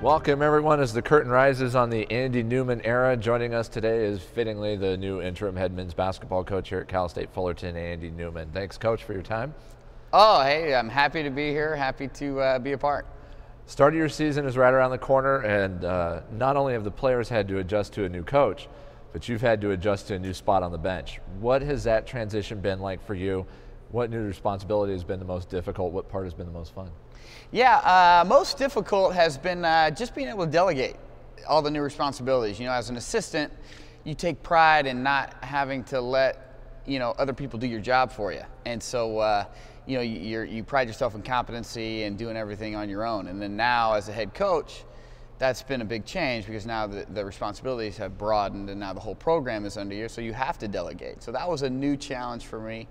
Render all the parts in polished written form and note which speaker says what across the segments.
Speaker 1: Welcome everyone as the curtain rises on the Andy Newman era. Joining us today is fittingly the new interim head men's basketball coach here at Cal State Fullerton, Andy Newman. Thanks, Coach, for your time.
Speaker 2: Oh, hey, I'm happy to be here, happy to be a part.
Speaker 1: Start of your season is right around the corner, and not only have the players had to adjust to a new coach, but you've had to adjust to a new spot on the bench. What has that transition been like for you? What new responsibility has been the most difficult? What part has been the most fun?
Speaker 2: Yeah, most difficult has been just being able to delegate all the new responsibilities. You know, as an assistant, you take pride in not having to let, other people do your job for you. And so, you pride yourself in competency and doing everything on your own. And then now as a head coach, that's been a big change because now the responsibilities have broadened and now the whole program is under you, so you have to delegate. So that was a new challenge for me.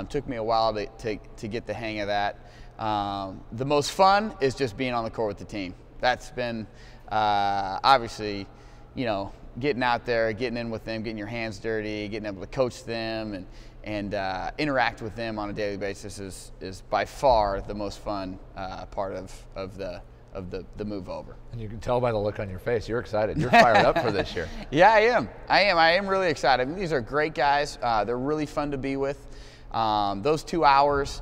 Speaker 2: Took me a while to get the hang of that. The most fun is just being on the court with the team. That's been obviously, getting out there, getting in with them, getting your hands dirty, getting able to coach them and interact with them on a daily basis is by far the most fun part of the move over.
Speaker 1: And you can tell by the look on your face, you're excited. You're fired up for this year.
Speaker 2: Yeah, I am really excited. I mean, these are great guys. They're really fun to be with. Those 2 hours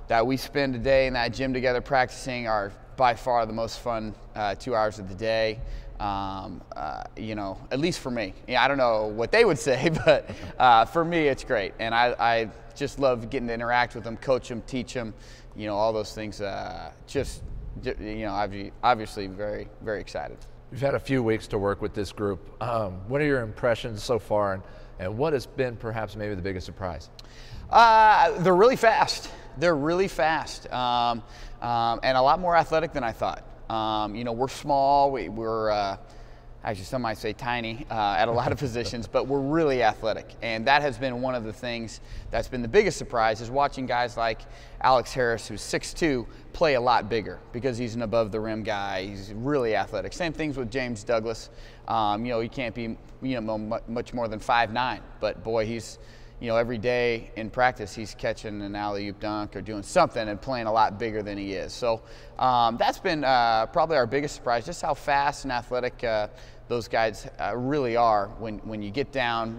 Speaker 2: that we spend a day in that gym together practicing are by far the most fun 2 hours of the day. At least for me. Yeah, I don't know what they would say, but for me, it's great. And I just love getting to interact with them, coach them, teach them, all those things. Obviously very, very excited.
Speaker 1: You've had a few weeks to work with this group. What are your impressions so far, and what has been perhaps maybe the biggest surprise?
Speaker 2: They're really fast. They're really fast, and a lot more athletic than I thought. We're small. We're actually some might say tiny at a lot of positions, but we're really athletic, and that has been one of the things that's been the biggest surprise is watching guys like Alex Harris, who's 6'2", play a lot bigger because he's an above the rim guy. He's really athletic. Same things with James Douglas. He can't be much more than 5'9", but boy, he's every day in practice he's catching an alley-oop dunk or doing something and playing a lot bigger than he is. So that's been probably our biggest surprise, just how fast and athletic those guys really are when you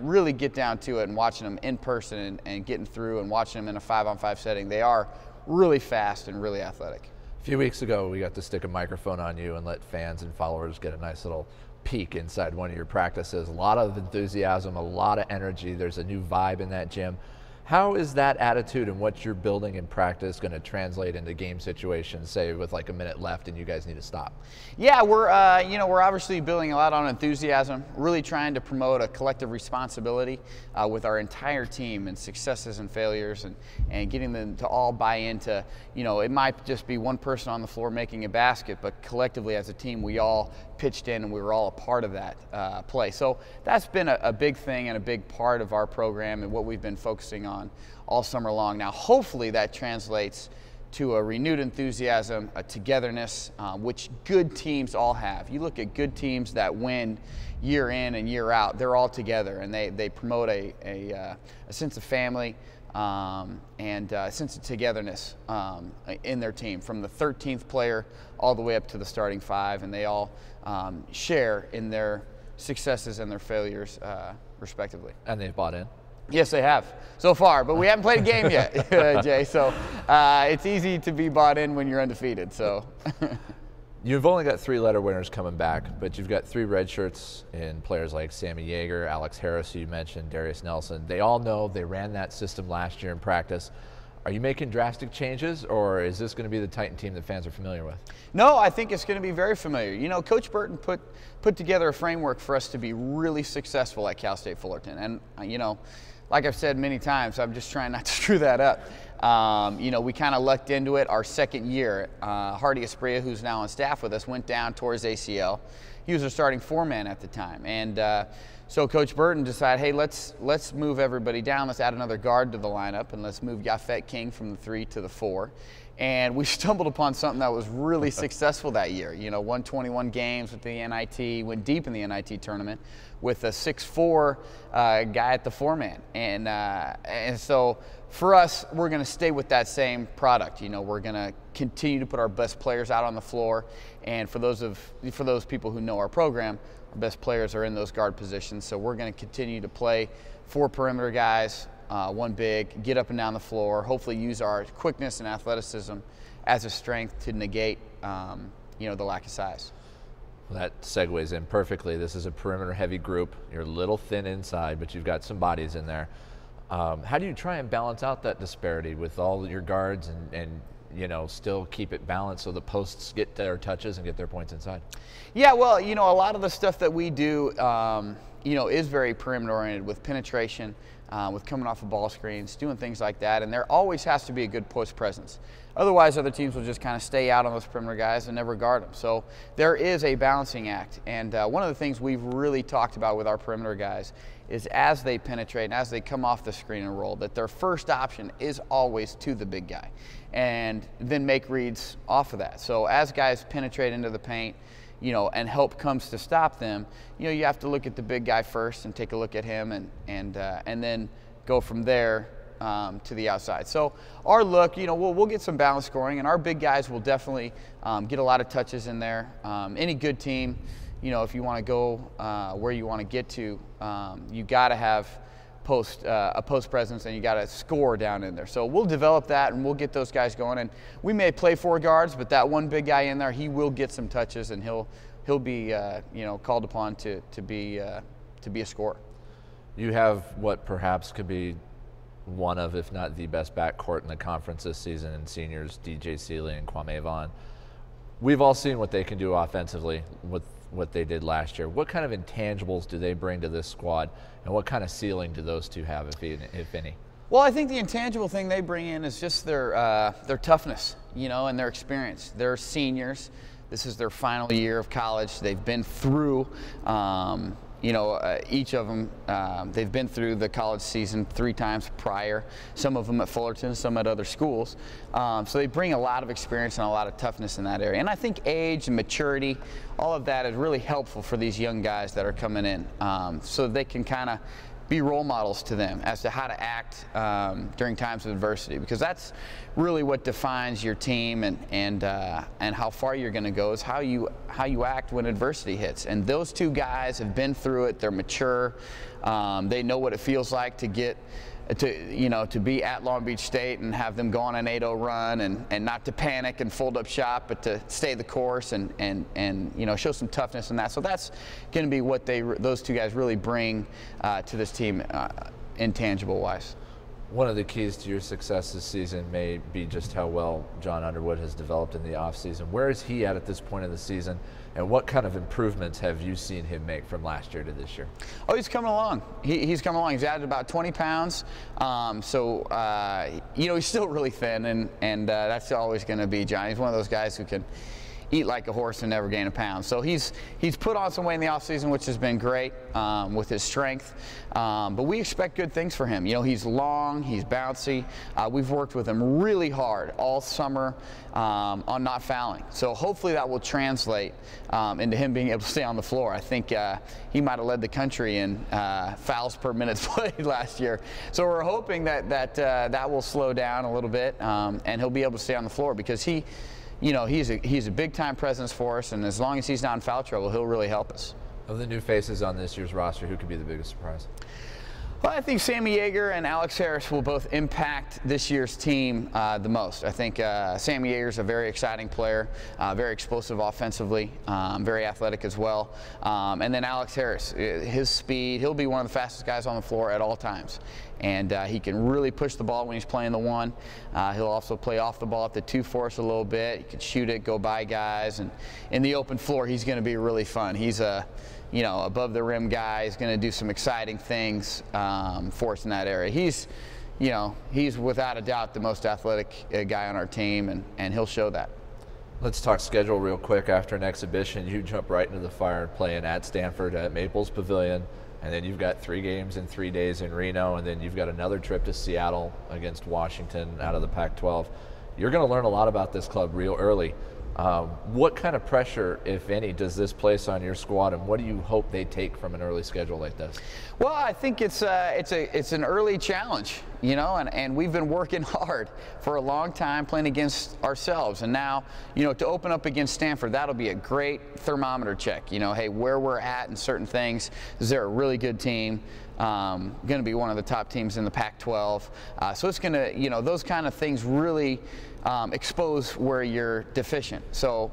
Speaker 2: really get down to it and watching them in person and getting through and watching them in a 5-on-5 setting. They are really fast and really athletic.
Speaker 1: A few weeks ago, we got to stick a microphone on you and let fans and followers get a nice little peek inside one of your practices. A lot of enthusiasm, a lot of energy. There's a new vibe in that gym. How is that attitude and what you're building in practice going to translate into game situations, say with like a minute left and you guys need to stop?
Speaker 2: Yeah, we're obviously building a lot on enthusiasm, really trying to promote a collective responsibility with our entire team and successes and failures and getting them to all buy into, it might just be one person on the floor making a basket, but collectively as a team we all pitched in and we were all a part of that play. So that's been a big thing and a big part of our program and what we've been focusing on all summer long. Now hopefully that translates to a renewed enthusiasm, a togetherness, which good teams all have. You look at good teams that win year in and year out, they're all together and they promote a sense of family and a sense of togetherness in their team, from the 13th player all the way up to the starting 5, and they all share in their successes and their failures respectively.
Speaker 1: And they've bought in?
Speaker 2: Yes, they have, so far, but we haven't played a game yet, Jay, so it's easy to be bought in when you're undefeated. So.
Speaker 1: You've only got 3 letter winners coming back, but you've got 3 red shirts in players like Sammy Yeager, Alex Harris, who you mentioned, Darius Nelson. They all know they ran that system last year in practice. Are you making drastic changes, or is this going to be the Titan team that fans are familiar with?
Speaker 2: No, I think it's going to be very familiar. Coach Burton put together a framework for us to be really successful at Cal State Fullerton, and like I've said many times, I'm just trying not to screw that up. We kind of lucked into it our second year. Hardy Espria, who's now on staff with us, went down, tore his ACL. He was our starting 4-man at the time. And So Coach Burton decided, hey, let's move everybody down. Let's add another guard to the lineup, and let's move Yafet King from the 3 to the 4. And we stumbled upon something that was really successful that year. You know, won 21 games with the NIT, went deep in the NIT tournament with a 6'4" guy at the 4-man. And so for us, we're going to stay with that same product. You know, we're going to continue to put our best players out on the floor. And for those people who know our program, our best players are in those guard positions. So we're going to continue to play 4 perimeter guys, 1 big, get up and down the floor, hopefully use our quickness and athleticism as a strength to negate, you know, the lack of size.
Speaker 1: Well, that segues in perfectly. This is a perimeter-heavy group. You're a little thin inside, but you've got some bodies in there. How do you try and balance out that disparity with all your guards and you know, still keep it balanced so the posts get their touches and get their points inside?
Speaker 2: Yeah, well, you know, a lot of the stuff that we do, you know, is very perimeter-oriented with penetration, with coming off of ball screens, doing things like that, and there always has to be a good post presence. Otherwise, other teams will just kind of stay out on those perimeter guys and never guard them. So there is a balancing act, and one of the things we've really talked about with our perimeter guys is as they penetrate and as they come off the screen and roll, that their first option is always to the big guy, and then make reads off of that. So as guys penetrate into the paint, you know, and help comes to stop them, you know, you have to look at the big guy first and take a look at him and then go from there to the outside. So our look, you know, we'll get some balance scoring, and our big guys will definitely get a lot of touches in there. Any good team, you know, if you want to go where you want to get to, you got to have a post presence, and you got to score down in there. So we'll develop that, and we'll get those guys going. And we may play 4 guards, but that one big guy in there, he will get some touches, and he'll be you know, called upon to be a scorer.
Speaker 1: You have what perhaps could be one of, if not the best backcourt in the conference this season in seniors, DJ Seeley and Kwame Vaughn. We've all seen what they can do offensively with what they did last year. What kind of intangibles do they bring to this squad, and what kind of ceiling do those two have, if any?
Speaker 2: Well, I think the intangible thing they bring in is just their toughness, you know, and their experience. They're seniors. This is their final year of college. They've been through, you know, each of them, they've been through the college season 3 times prior, some of them at Fullerton, some at other schools. So they bring a lot of experience and a lot of toughness in that area. And I think age and maturity, all of that is really helpful for these young guys that are coming in, so they can kind of be role models to them as to how to act during times of adversity, because that's really what defines your team and how far you're going to go is how you act when adversity hits. And those 2 guys have been through it. They're mature. They know what it feels like to get to be at Long Beach State and have them go on an 8-0 run, and not to panic and fold up shop, but to stay the course and you know, show some toughness in that. So that's going to be what those 2 guys really bring to this team, intangible wise.
Speaker 1: One of the keys to your success this season may be just how well John Underwood has developed in the offseason. Where is he at this point in the season, and what kind of improvements have you seen him make from last year to this year?
Speaker 2: Oh, he's coming along. He's coming along. He's added about 20 pounds. So, you know, he's still really thin, and that's always going to be John. He's one of those guys who can eat like a horse and never gain a pound. So he's put on some weight in the offseason, which has been great with his strength. But we expect good things for him. You know, he's long, he's bouncy. We've worked with him really hard all summer on not fouling. So hopefully that will translate into him being able to stay on the floor. I think he might have led the country in fouls per minute played last year. So we're hoping that will slow down a little bit, and he'll be able to stay on the floor, because you know, he's a big-time presence for us, and as long as he's not in foul trouble, he'll really help us.
Speaker 1: Of the new faces on this year's roster, who could be the biggest surprise?
Speaker 2: Well, I think Sammy Yeager and Alex Harris will both impact this year's team the most. I think Sammy Yeager's a very exciting player, very explosive offensively, very athletic as well. And then Alex Harris, his speed, he'll be one of the fastest guys on the floor at all times. And he can really push the ball when he's playing the 1. He'll also play off the ball at the 2 for us a little bit. He can shoot it, go by guys, and in the open floor, he's going to be really fun. He's a above the rim guy. He's going to do some exciting things for us in that area. He's without a doubt the most athletic guy on our team, and he'll show that.
Speaker 1: Let's talk schedule real quick. After an exhibition, you jump right into the fire playing at Stanford at Maples Pavilion. and then you've got 3 games in 3 days in Reno, and then you've got another trip to Seattle against Washington out of the Pac-12. You're going to learn a lot about this club real early. What kind of pressure, if any, does this place on your squad, and what do you hope they take from an early schedule like this?
Speaker 2: Well, I think it's an early challenge, you know, and we've been working hard for a long time playing against ourselves, and now, you know, to open up against Stanford, that'll be a great thermometer check. You know, hey, where we're at in certain things. Is there a really good team? Going to be one of the top teams in the Pac-12, so it's going to, you know, those kind of things really expose where you're deficient. So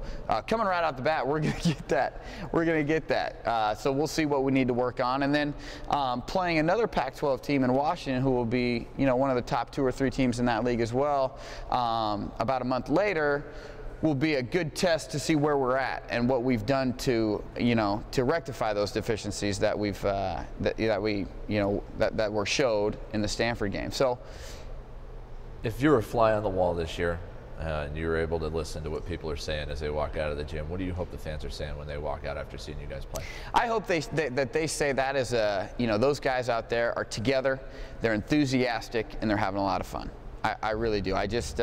Speaker 2: coming right out the bat, we're going to get that. We're going to get that. So we'll see what we need to work on, and then playing another Pac-12 team in Washington, who will be, you know, one of the top 2 or 3 teams in that league as well. About a month later, will be a good test to see where we're at and what we've done to, you know, to rectify those deficiencies that we've that were showed in the Stanford game. So,
Speaker 1: if you're a fly on the wall this year, and you were able to listen to what people are saying as they walk out of the gym, what do you hope the fans are saying when they walk out after seeing you guys play?
Speaker 2: I hope that they say that as you know, those guys out there are together, they're enthusiastic, and they're having a lot of fun. I really do. I just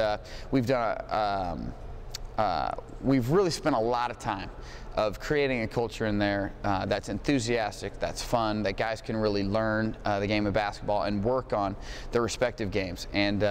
Speaker 2: we've done we've really spent a lot of time of creating a culture in there that's enthusiastic, that's fun, that guys can really learn the game of basketball and work on their respective games. And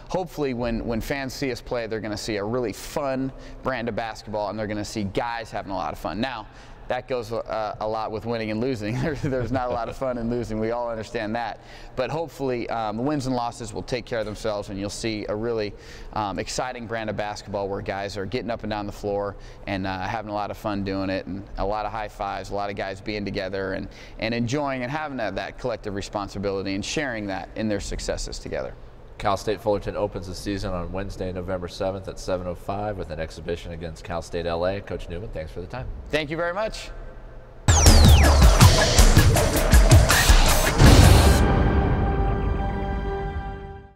Speaker 2: hopefully when fans see us play, they're going to see a really fun brand of basketball, and they're going to see guys having a lot of fun. Now, that goes a lot with winning and losing. There's not a lot of fun in losing. We all understand that. But hopefully the wins and losses will take care of themselves, and you'll see a really exciting brand of basketball where guys are getting up and down the floor and having a lot of fun doing it, and a lot of high fives, a lot of guys being together and enjoying and having that collective responsibility and sharing that in their successes together.
Speaker 1: Cal State Fullerton opens the season on Wednesday, November 7th at 7:05 with an exhibition against Cal State LA. Coach Newman, thanks for the time.
Speaker 2: Thank you very much.